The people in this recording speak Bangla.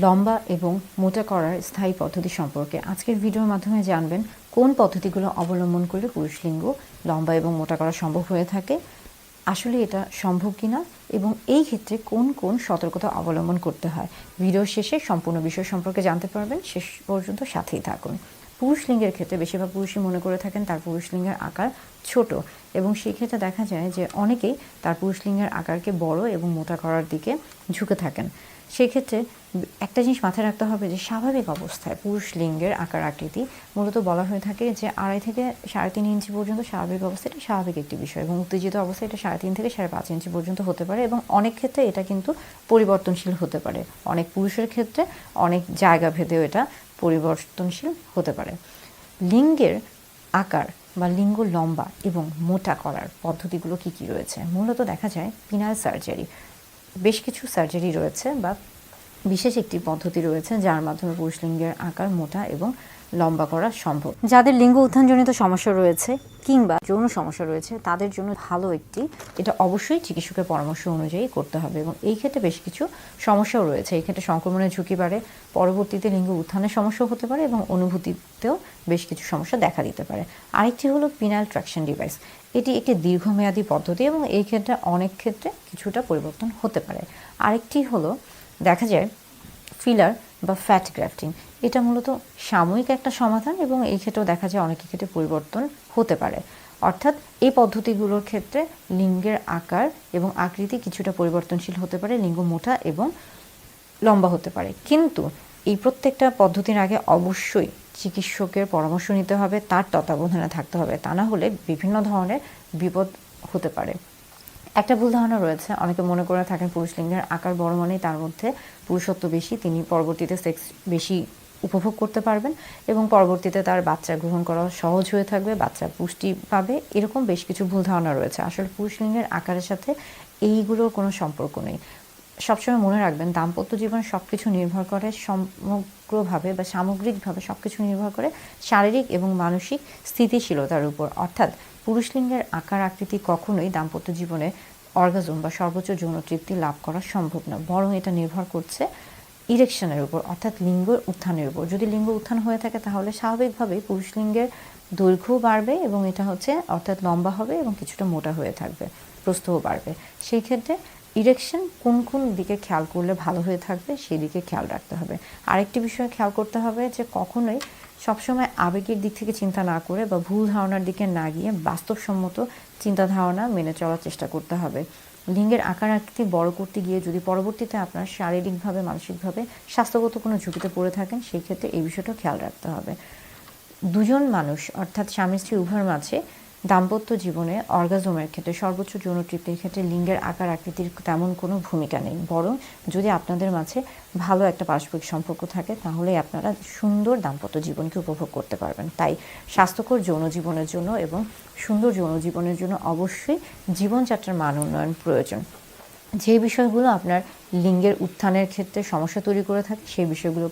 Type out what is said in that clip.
লম্বা এবং মোটা করার স্থায়ী পদ্ধতি সম্পর্কে আজকের ভিডিওর মাধ্যমে জানবেন কোন পদ্ধতিগুলো অবলম্বন করলে পুরুষ লিঙ্গ লম্বা এবং মোটা করা সম্ভব হয়ে থাকে, আসলে এটা সম্ভব কিনা এবং এই ক্ষেত্রে কোন কোন সতর্কতা অবলম্বন করতে হয়। ভিডিও শেষে সম্পূর্ণ বিষয় সম্পর্কে জানতে পারবেন, শেষ পর্যন্ত সাথেই থাকুন। পুরুষ লিঙ্গের ক্ষেত্রে বেশিরভাগ পুরুষই মনে করে থাকেন তার পুরুষ লিঙ্গের আকার ছোট, এবং সেই ক্ষেত্রে দেখা যায় যে অনেকেই তার পুরুষ লিঙ্গের আকারকে বড় এবং মোটা করার দিকে ঝুঁকে থাকেন। সেক্ষেত্রে একটা জিনিস মাথায় রাখতে হবে যে স্বাভাবিক অবস্থায় পুরুষ লিঙ্গের আকার আকৃতি মূলত বলা হয়ে থাকে যে 2.5 থেকে 3.5 ইঞ্চি পর্যন্ত স্বাভাবিক অবস্থায় এটা স্বাভাবিক একটি বিষয়, এবং উত্তেজিত অবস্থায় এটা 3.5 থেকে 5.5 ইঞ্চি পর্যন্ত হতে পারে, এবং অনেক ক্ষেত্রে এটা কিন্তু পরিবর্তনশীল হতে পারে। অনেক পুরুষের ক্ষেত্রে অনেক জায়গা ভেদেও এটা পরিবর্তনশীল হতে পারে। লিঙ্গের আকার বা লিঙ্গ লম্বা এবং মোটা করার পদ্ধতিগুলো কি কি রয়েছে? মূলত দেখা যায় পিনাল সার্জারি, বেশ কিছু সার্জারি রয়েছে বা বিশেষ একটি পদ্ধতি রয়েছে যার মাধ্যমে পুরুষ লিঙ্গের আকার মোটা এবং লম্বা করা সম্ভব। যাদের লিঙ্গ উত্থানজনিত সমস্যা রয়েছে কিংবা যৌন সমস্যা রয়েছে তাদের জন্য ভালো এটা অবশ্যই চিকিৎসকের পরামর্শ অনুযায়ী করতে হবে, এবং এই ক্ষেত্রে বেশ কিছু সমস্যাও রয়েছে। এই ক্ষেত্রে সংক্রমণের ঝুঁকি বাড়ে, পরবর্তীতে লিঙ্গ উত্থানের সমস্যা হতে পারে এবং অনুভূতিতেও বেশ কিছু সমস্যা দেখা দিতে পারে। আরেকটি হলো পিনাল ট্রাকশন ডিভাইস। এটি একটি দীর্ঘমেয়াদী পদ্ধতি এবং এই ক্ষেত্রে অনেক ক্ষেত্রে কিছুটা পরিবর্তন হতে পারে। আরেকটি হলো দেখা যায় ফিলার বা ফ্যাট গ্রাফটিং। এটা মূলত সাময়িক একটা সমাধান এবং এই ক্ষেত্রেও দেখা যায় অনেকের ক্ষেত্রে পরিবর্তন হতে পারে। অর্থাৎ এই পদ্ধতিগুলোর ক্ষেত্রে লিঙ্গের আকার এবং আকৃতি কিছুটা পরিবর্তনশীল হতে পারে, লিঙ্গ মোটা এবং লম্বা হতে পারে, কিন্তু এই প্রত্যেকটা পদ্ধতির আগে অবশ্যই চিকিৎসকের পরামর্শ নিতে হবে, তার তত্ত্বাবধানে থাকতে হবে, তা না হলে বিভিন্ন ধরনের বিপদ হতে পারে। একটা ভুল ধারণা রয়েছে, অনেকে মনে করে থাকেন পুরুষ লিঙ্গের আকার বড় মানেই তার মধ্যে পুরুষত্ব বেশি, তিনি পরবর্তীতে সেক্স বেশি উপভোগ করতে পারবেন এবং পরবর্তীতে তার বাচ্চা গ্রহণ করা সহজ হয়ে থাকবে, বাচ্চা পুষ্টি পাবে। এরকম বেশ কিছু ভুল ধারণা রয়েছে। আসলে পুরুষ লিঙ্গের আকারের সাথে এইগুলোর কোনো সম্পর্ক নেই। সবসময় মনে রাখবেন, দাম্পত্য জীবন সব কিছু নির্ভর করে সমগ্রভাবে বা সামগ্রিকভাবে সব কিছু নির্ভর করে শারীরিক এবং মানসিক স্থিতিশীলতার উপর। অর্থাৎ পুরুষ লিঙ্গের আকার আকৃতি কখনোই দাম্পত্য জীবনে অর্গাজম বা সর্বোচ্চ যৌন তৃপ্তি লাভ করা সম্ভব না, বরং এটা নির্ভর করছে ইরেকশনের উপর, অর্থাৎ লিঙ্গ উত্থানের উপর। যদি লিঙ্গ উত্থান হয়ে থাকে তাহলে স্বাভাবিকভাবেই পুরুষ লিঙ্গের দৈর্ঘ্য বাড়বে এবং এটা অর্থাৎ লম্বা হবে এবং কিছুটা মোটা হয়ে থাকবে, প্রস্থও বাড়বে। সেই ক্ষেত্রে ইরেকশন কোন কোন দিকে খেয়াল করলে ভালো হয়ে থাকবে সেই দিকে খেয়াল রাখতে হবে। আরেকটি বিষয় খেয়াল করতে হবে যে কখনোই সবসময় আবেগের দিক থেকে চিন্তা না করে বা ভুল ধারণার দিকে না গিয়ে বাস্তবসম্মত চিন্তা ধারণা মেনে চলার চেষ্টা করতে হবে। লিঙ্গের আকার আকৃতি বড় করতে গিয়ে যদি পরবর্তীতে আপনার শারীরিকভাবে মানসিকভাবে স্বাস্থ্যগত কোনো ঝুঁকিতে পড়ে থাকেন, সেই ক্ষেত্রে এই বিষয়টা খেয়াল রাখতে হবে। দুজন মানুষ অর্থাৎ স্বামী স্ত্রী উভয়ের মাঝে দাম্পত্য জীবনে অর্গাজমের ক্ষেত্রে সর্বোচ্চ যৌন তৃপ্তির ক্ষেত্রে লিঙ্গের আকার আকৃতির তেমন কোনো ভূমিকা নেই, বরং যদি আপনাদের মাঝে ভালো একটা পারস্পরিক সম্পর্ক থাকে তাহলেই আপনারা সুন্দর দাম্পত্য জীবনকে উপভোগ করতে পারবেন। তাই স্বাস্থ্যকর যৌন জীবনের জন্য এবং সুন্দর যৌন জীবনের জন্য অবশ্যই জীবনযাত্রার মান উন্নয়ন প্রয়োজন। যে বিষয়গুলো আপনার লিঙ্গের উত্থানের ক্ষেত্রে সমস্যা তৈরি করে থাকে সেই বিষয়গুলো